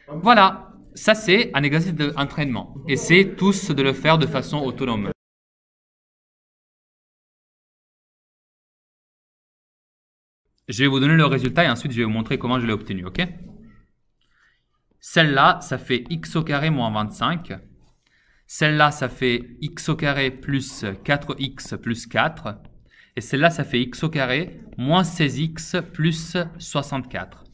Voilà, ça c'est un exercice d'entraînement. Essayez tous de le faire de façon autonome. Je vais vous donner le résultat et ensuite je vais vous montrer comment je l'ai obtenu, ok? Celle-là, ça fait x au carré moins 25. Celle-là, ça fait x au carré plus 4x plus 4. Et celle-là, ça fait x au carré moins 16x plus 64.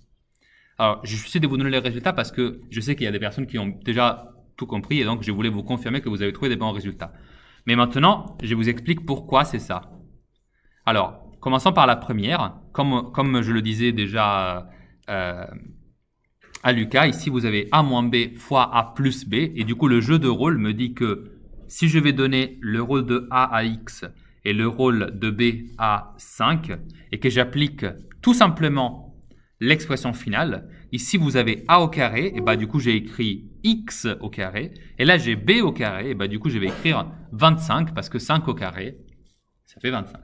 Alors, je suis sûr de vous donner les résultats parce que je sais qu'il y a des personnes qui ont déjà tout compris et donc je voulais vous confirmer que vous avez trouvé des bons résultats. Mais maintenant, je vous explique pourquoi c'est ça. Alors, commençons par la première. Comme je le disais déjà à Lucas, ici vous avez a moins b fois a plus b. Et du coup, le jeu de rôle me dit que si je vais donner le rôle de a à x et le rôle de b à 5 et que j'applique tout simplement l'expression finale, ici vous avez a au carré, et bah du coup j'ai écrit x au carré, et là j'ai b au carré, et bah du coup je vais écrire 25 parce que 5 au carré, ça fait 25.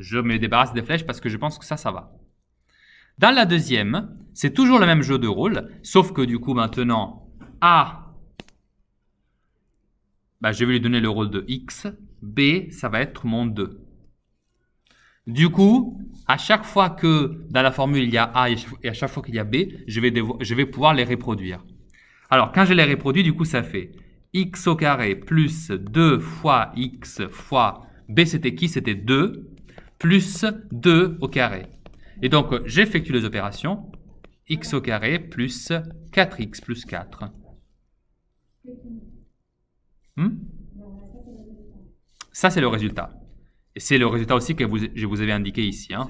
Je me débarrasse des flèches parce que je pense que ça va. Dans la deuxième, c'est toujours le même jeu de rôle, sauf que du coup maintenant, A, bah, je vais lui donner le rôle de X, B, ça va être mon 2. Du coup, à chaque fois que dans la formule il y a A et à chaque fois qu'il y a B, je vais pouvoir les reproduire. Alors, quand je les reproduis, du coup, ça fait X au carré plus 2 fois X fois B, c'était qui? C'était 2, plus 2 au carré. Et donc, j'effectue les opérations. X au carré plus 4x plus 4. Ça, c'est le résultat. Et c'est le résultat aussi que je vous avais indiqué ici. Hein.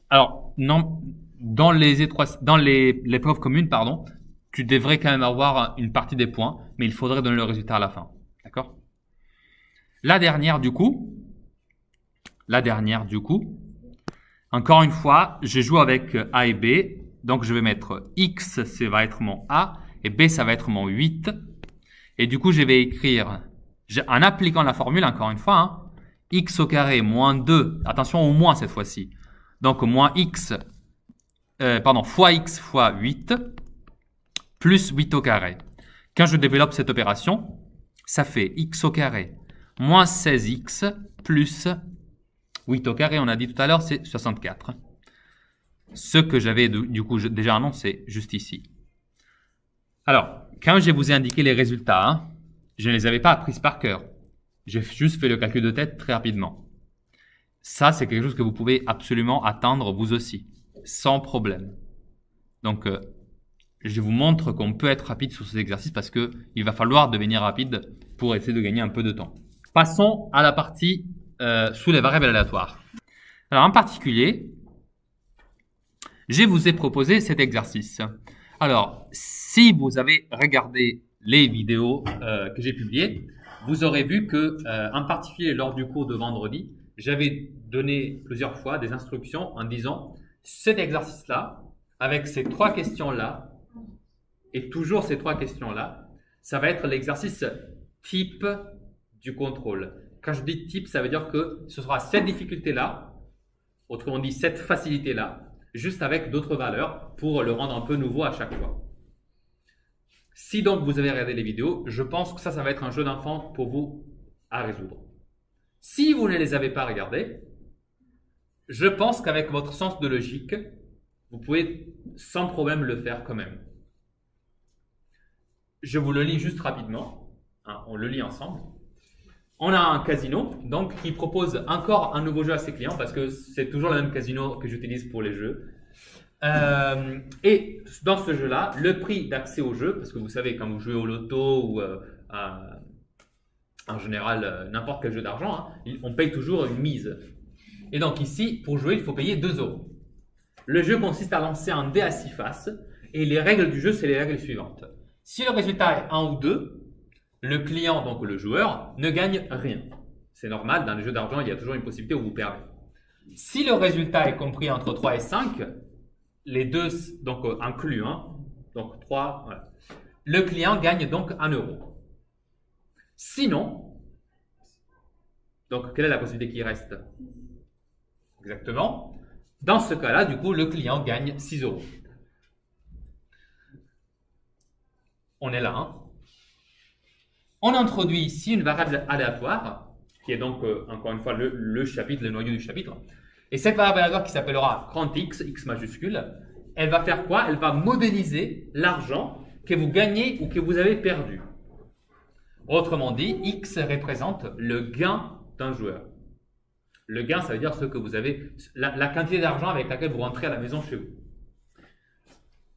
Alors, non, dans l'épreuve commune, pardon, tu devrais quand même avoir une partie des points, mais il faudrait donner le résultat à la fin. D'accord? La dernière, du coup, encore une fois, je joue avec A et B. Donc, je vais mettre X, ça va être mon A, et B, ça va être mon 8. Et du coup, je vais écrire, en appliquant la formule, encore une fois, hein, X au carré moins 2, attention au moins cette fois-ci. Donc, moins X, fois X fois 8, plus 8 au carré. Quand je développe cette opération, ça fait X au carré moins 16x plus 8 au carré, on a dit tout à l'heure, c'est 64. Ce que j'avais du coup déjà annoncé juste ici. Alors, quand je vous ai indiqué les résultats, hein, je ne les avais pas appris par cœur. J'ai juste fait le calcul de tête très rapidement. Ça, c'est quelque chose que vous pouvez absolument atteindre vous aussi, sans problème. Donc, je vous montre qu'on peut être rapide sur ces exercices parce qu'il va falloir devenir rapide pour essayer de gagner un peu de temps. Passons à la partie sous les variables aléatoires. Alors, en particulier, je vous ai proposé cet exercice. Alors, si vous avez regardé les vidéos que j'ai publiées, vous aurez vu que, en particulier lors du cours de vendredi, j'avais donné plusieurs fois des instructions en disant cet exercice-là, avec ces 3 questions-là, et toujours ces 3 questions-là, ça va être l'exercice type du contrôle. Quand je dis type, ça veut dire que ce sera cette difficulté-là, autrement dit cette facilité-là, juste avec d'autres valeurs pour le rendre un peu nouveau à chaque fois. Si donc vous avez regardé les vidéos, je pense que ça va être un jeu d'enfant pour vous à résoudre. Si vous ne les avez pas regardés, je pense qu'avec votre sens de logique, vous pouvez sans problème le faire quand même. Je vous le lis juste rapidement, hein, on le lit ensemble. On a un casino donc qui propose encore un nouveau jeu à ses clients parce que c'est toujours le même casino que j'utilise pour les jeux. Et dans ce jeu-là, le prix d'accès au jeu, parce que vous savez quand vous jouez au loto ou en général n'importe quel jeu d'argent, hein, on paye toujours une mise. Et donc ici, pour jouer, il faut payer 2 €. Le jeu consiste à lancer un dé à 6 faces et les règles du jeu, c'est les règles suivantes. Si le résultat est 1 ou 2, le client, donc le joueur, ne gagne rien. C'est normal, dans les jeux d'argent, il y a toujours une possibilité où vous perdez. Si le résultat est compris entre 3 et 5, les deux donc inclus, hein, donc 3, voilà. Le client gagne donc 1 €. Sinon, Donc, quelle est la possibilité qui reste? Exactement. Dans ce cas-là, du coup, le client gagne 6 euros. On est là. Hein. On introduit ici une variable aléatoire, qui est donc, encore une fois, le chapitre, le noyau du chapitre. Et cette variable aléatoire qui s'appellera grand X, X majuscule, elle va faire quoi? Elle va modéliser l'argent que vous gagnez ou que vous avez perdu. Autrement dit, X représente le gain d'un joueur. Le gain, ça veut dire ce que vous avez, la quantité d'argent avec laquelle vous rentrez à la maison chez vous.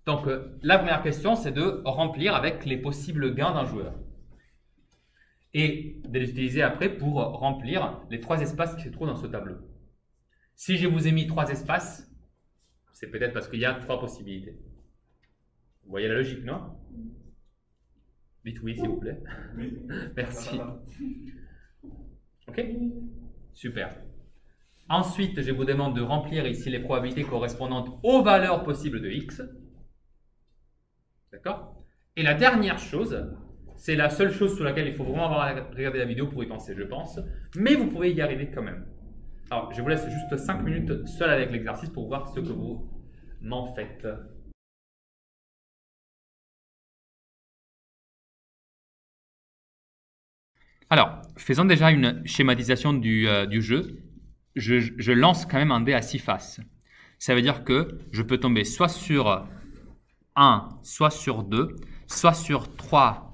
Donc, la première question, c'est de remplir avec les possibles gains d'un joueur. Et de les utiliser après pour remplir les 3 espaces qui se trouvent dans ce tableau. Si je vous ai mis 3 espaces, c'est peut-être parce qu'il y a 3 possibilités. Vous voyez la logique, non? Dites oui, s'il vous plaît. Oui. Merci. Ok? Super. Ensuite, je vous demande de remplir ici les probabilités correspondantes aux valeurs possibles de X. D'accord? Et la dernière chose, c'est la seule chose sur laquelle il faut vraiment avoir regardé la vidéo pour y penser, je pense. Mais vous pouvez y arriver quand même. Alors, je vous laisse juste 5 minutes seul avec l'exercice pour voir ce que vous m'en faites. Alors, faisons déjà une schématisation du jeu. Je lance quand même un dé à 6 faces. Ça veut dire que je peux tomber soit sur 1, soit sur 2, soit sur 3,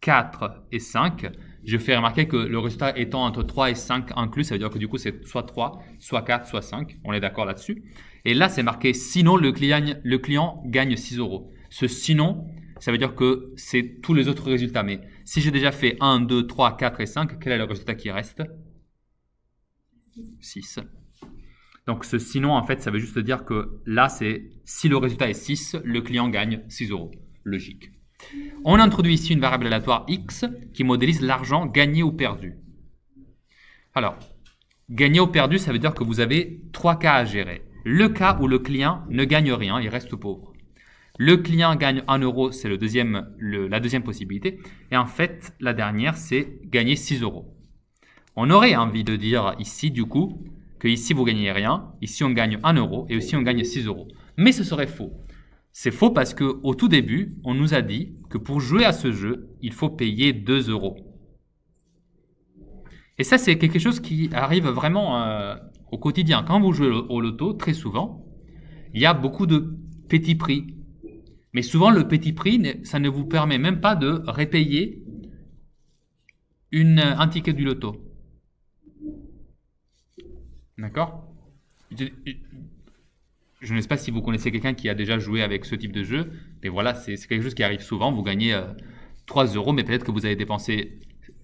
4 et 5. Je fais remarquer que le résultat étant entre 3 et 5 inclus, ça veut dire que du coup c'est soit 3, soit 4, soit 5. On est d'accord là-dessus. Et là, c'est marqué sinon le client gagne 6 euros. Ce sinon, ça veut dire que c'est tous les autres résultats. Mais si j'ai déjà fait 1, 2, 3, 4 et 5, quel est le résultat qui reste? 6. Donc ce sinon, en fait, ça veut juste dire que là, c'est si le résultat est 6, le client gagne 6 euros. Logique. On introduit ici une variable aléatoire X qui modélise l'argent gagné ou perdu. Alors, gagné ou perdu, ça veut dire que vous avez 3 cas à gérer. Le cas où le client ne gagne rien, il reste pauvre. Le client gagne 1 euro, c'est la deuxième possibilité. Et en fait, la dernière, c'est gagner 6 euros. On aurait envie de dire ici, du coup, que ici vous gagnez rien, ici on gagne 1 euro et ici on gagne 6 euros. Mais ce serait faux. C'est faux parce qu'au tout début, on nous a dit que pour jouer à ce jeu, il faut payer 2 euros. Et ça, c'est quelque chose qui arrive vraiment au quotidien. Quand vous jouez au loto, très souvent, il y a beaucoup de petits prix. Mais souvent, le petit prix, ça ne vous permet même pas de répayer un ticket du loto. D'accord? Je ne sais pas si vous connaissez quelqu'un qui a déjà joué avec ce type de jeu, mais voilà, c'est quelque chose qui arrive souvent. Vous gagnez 3 euros, mais peut-être que vous avez dépensé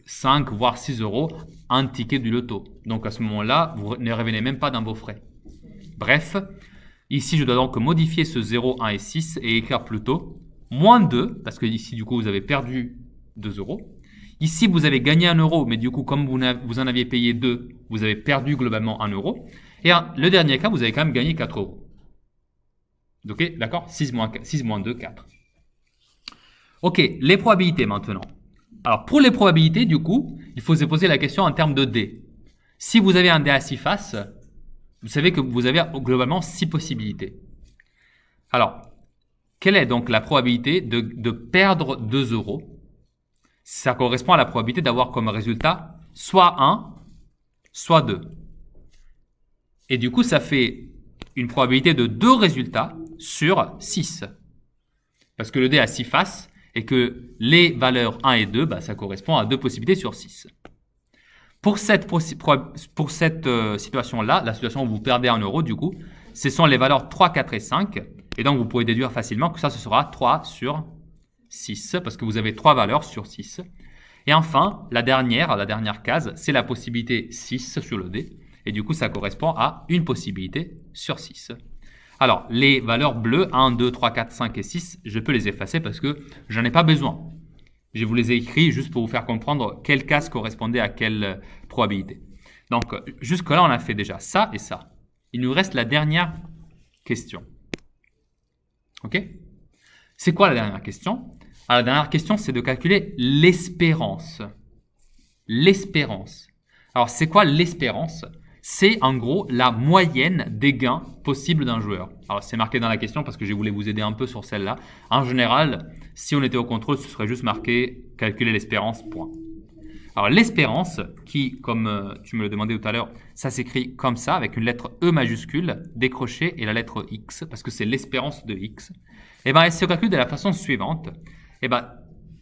5 voire 6 euros un ticket du loto. Donc à ce moment-là, vous ne revenez même pas dans vos frais. Bref, ici je dois donc modifier ce 0, 1 et 6 et écrire plutôt moins 2, parce que ici du coup vous avez perdu 2 euros. Ici vous avez gagné 1 euro, mais du coup comme vous en aviez payé 2, vous avez perdu globalement 1 euro. Et le dernier cas, vous avez quand même gagné 4 euros. Ok, d'accord? 6 moins 2, 4. Ok, les probabilités maintenant. Alors, pour les probabilités, du coup, il faut se poser la question en termes de dés. Si vous avez un dé à 6 faces, vous savez que vous avez globalement 6 possibilités. Alors, quelle est donc la probabilité de perdre 2 euros? Ça correspond à la probabilité d'avoir comme résultat soit 1, soit 2. Et du coup, ça fait une probabilité de 2 résultats sur 6. Parce que le dé a 6 faces et que les valeurs 1 et 2, ça correspond à 2 possibilités sur 6. Pour cette situation-là, la situation où vous perdez 1 euro, du coup, ce sont les valeurs 3, 4 et 5. Et donc, vous pouvez déduire facilement que ça, ce sera 3 sur 6, parce que vous avez 3 valeurs sur 6. Et enfin, la dernière case, c'est la possibilité 6 sur le dé. Et du coup, ça correspond à une possibilité sur 6. Alors, les valeurs bleues, 1, 2, 3, 4, 5 et 6, je peux les effacer parce que j'en ai pas besoin. Je vous les ai écrits juste pour vous faire comprendre quelle case correspondait à quelle probabilité. Donc, jusque-là, on a fait déjà ça et ça. Il nous reste la dernière question. OK? C'est quoi la dernière question? Alors, la dernière question, c'est de calculer l'espérance. L'espérance. Alors, c'est quoi l'espérance? C'est en gros la moyenne des gains possibles d'un joueur. Alors, c'est marqué dans la question parce que je voulais vous aider un peu sur celle-là. En général, si on était au contrôle, ce serait juste marqué « calculer l'espérance, point ». Alors, l'espérance, qui, comme tu me le demandais tout à l'heure, ça s'écrit comme ça, avec une lettre E majuscule, décrochée, et la lettre X, parce que c'est l'espérance de X. Et bien, elle se calcule de la façon suivante. Et ben,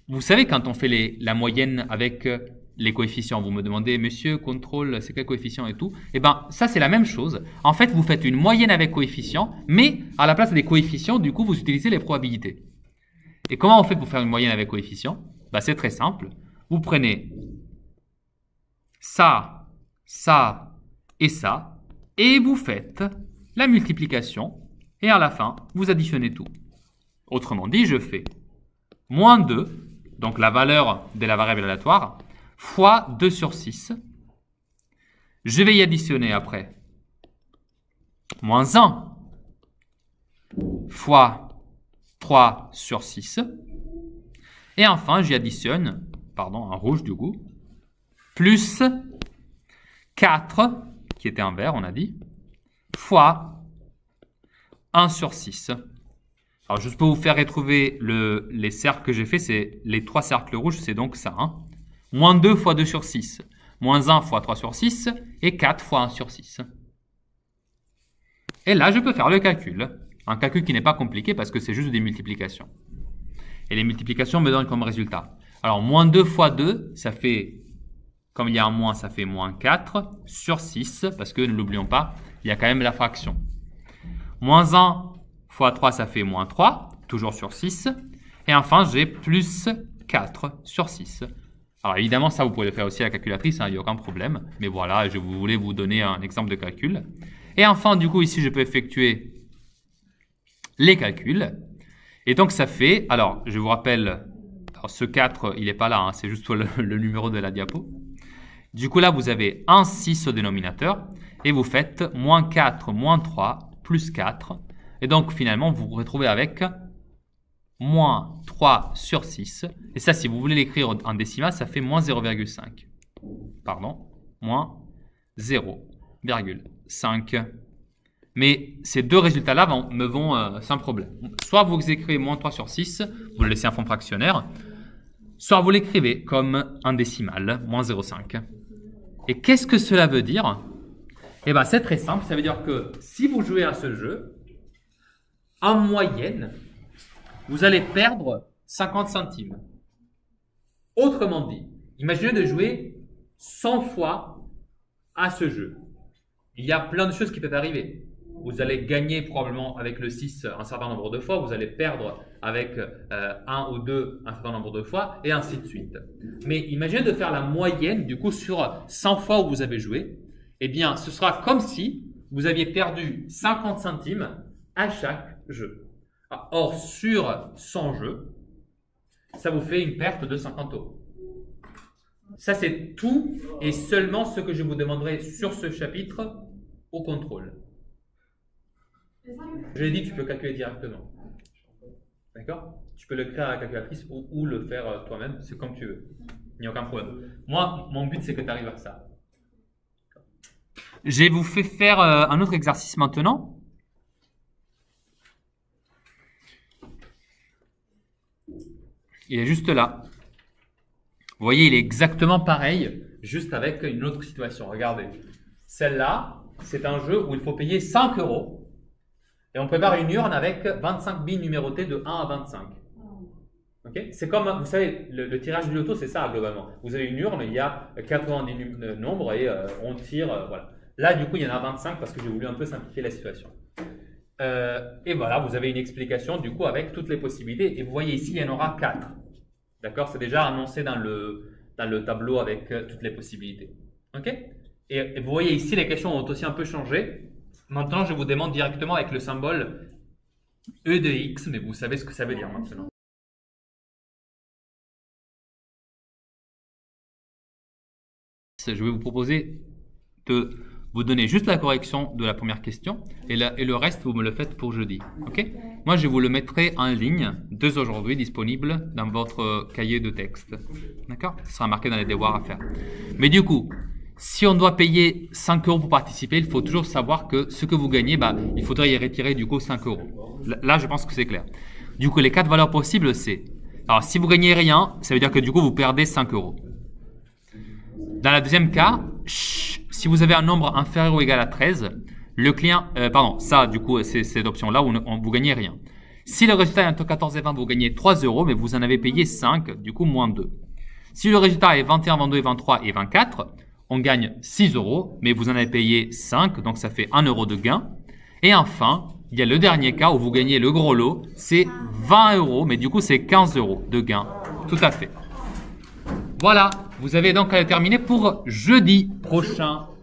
vous savez, quand on fait la moyenne avec les coefficients, vous me demandez, monsieur, contrôle, c'est quel coefficient et tout. Et ben, ça, c'est la même chose. En fait, vous faites une moyenne avec coefficients, mais à la place des coefficients, du coup, vous utilisez les probabilités. Et comment on fait pour faire une moyenne avec coefficients? Ben, c'est très simple. Vous prenez ça, ça et ça, et vous faites la multiplication, et à la fin, vous additionnez tout. Autrement dit, je fais moins 2, donc la valeur de la variable aléatoire, fois 2 sur 6. Je vais y additionner après moins 1 fois 3 sur 6. Et enfin, j'y additionne, pardon, en rouge du coup, plus 4, qui était en vert, on a dit, fois 1 sur 6. Alors, juste pour vous faire retrouver les cercles que j'ai fait, c'est les 3 cercles rouges, c'est donc ça. Hein. Moins 2 fois 2 sur 6, moins 1 fois 3 sur 6, et 4 fois 1 sur 6. Et là, je peux faire le calcul. Un calcul qui n'est pas compliqué parce que c'est juste des multiplications. Et les multiplications me donnent comme résultat. Alors, moins 2 fois 2, ça fait, comme il y a un moins, ça fait moins 4 sur 6, parce que ne l'oublions pas, il y a quand même la fraction. Moins 1 fois 3, ça fait moins 3, toujours sur 6. Et enfin, j'ai plus 4 sur 6. Alors évidemment, ça, vous pouvez le faire aussi à la calculatrice, il n'y a aucun problème. Mais voilà, je voulais vous donner un exemple de calcul. Et enfin, du coup, ici, je peux effectuer les calculs. Et donc, ça fait, alors, je vous rappelle, alors, ce 4, il n'est pas là, hein, c'est juste le numéro de la diapo. Du coup, là, vous avez un 6 au dénominateur. Et vous faites moins 4, moins 3, plus 4. Et donc, finalement, vous vous retrouvez avec moins 3 sur 6. Et ça, si vous voulez l'écrire en décimal, ça fait moins 0,5. Pardon, moins 0,5. Mais ces deux résultats-là me vont sans problème. Soit vous écrivez moins 3 sur 6, vous le laissez en forme fractionnaire, soit vous l'écrivez comme en décimal, moins 0,5. Et qu'est-ce que cela veut dire? Eh bien, c'est très simple. Ça veut dire que si vous jouez à ce jeu, en moyenne, vous allez perdre 50 centimes. Autrement dit, imaginez de jouer 100 fois à ce jeu. Il y a plein de choses qui peuvent arriver. Vous allez gagner probablement avec le 6 un certain nombre de fois, vous allez perdre avec 1 ou 2 un certain nombre de fois, et ainsi de suite. Mais imaginez de faire la moyenne, du coup, sur 100 fois où vous avez joué. Eh bien, ce sera comme si vous aviez perdu 50 centimes à chaque jeu. Or, sur 100 jeux, ça vous fait une perte de 50 €. Ça, c'est tout et seulement ce que je vous demanderai sur ce chapitre au contrôle. Je l'ai dit, tu peux calculer directement. D'accord? Tu peux le créer à la calculatrice ou le faire toi-même, c'est comme tu veux. Il n'y a aucun problème. Moi, mon but, c'est que tu arrives à ça. Je vous fais faire un autre exercice maintenant. Il est juste là. Vous voyez, il est exactement pareil, juste avec une autre situation. Regardez. Celle-là, c'est un jeu où il faut payer 5 € et on prépare une urne avec 25 billes numérotées de 1 à 25. Okay? C'est comme, vous savez, le tirage du loto, c'est ça globalement. Vous avez une urne, il y a 90 nombres et on tire, voilà. Là, du coup, il y en a 25 parce que j'ai voulu un peu simplifier la situation. Et voilà, vous avez une explication du coup avec toutes les possibilités. Et vous voyez ici, il y en aura 4. D'accord? C'est déjà annoncé dans le tableau avec toutes les possibilités. Ok? Et vous voyez ici, les questions ont aussi un peu changé. Maintenant, je vous demande directement avec le symbole E de X, mais vous savez ce que ça veut dire maintenant. Je vais vous proposer de vous donner juste la correction de la première question et le reste, vous me le faites pour jeudi. Ok? Moi, je vous le mettrai en ligne dès aujourd'hui, disponible dans votre cahier de texte. D'accord? Ça sera marqué dans les devoirs à faire. Mais du coup, Si on doit payer 5 euros pour participer, il faut toujours savoir que ce que vous gagnez, il faudrait y retirer du coup 5 euros. Là, je pense que c'est clair. Du coup, les 4 valeurs possibles, c'est... Alors, si vous gagnez rien, ça veut dire que du coup, vous perdez 5 euros. Dans la deuxième cas, si vous avez un nombre inférieur ou égal à 13, le client... ça, du coup, c'est cette option-là où vous gagnez rien. Si le résultat est entre 14 et 20, vous gagnez 3 euros, mais vous en avez payé 5, du coup, moins 2. Si le résultat est 21, 22, 23 et 24, on gagne 6 euros, mais vous en avez payé 5, donc ça fait 1 euro de gain. Et enfin, il y a le dernier cas où vous gagnez le gros lot, c'est 20 euros, mais du coup, c'est 15 euros de gain. Tout à fait. Voilà, vous avez donc terminé pour jeudi prochain.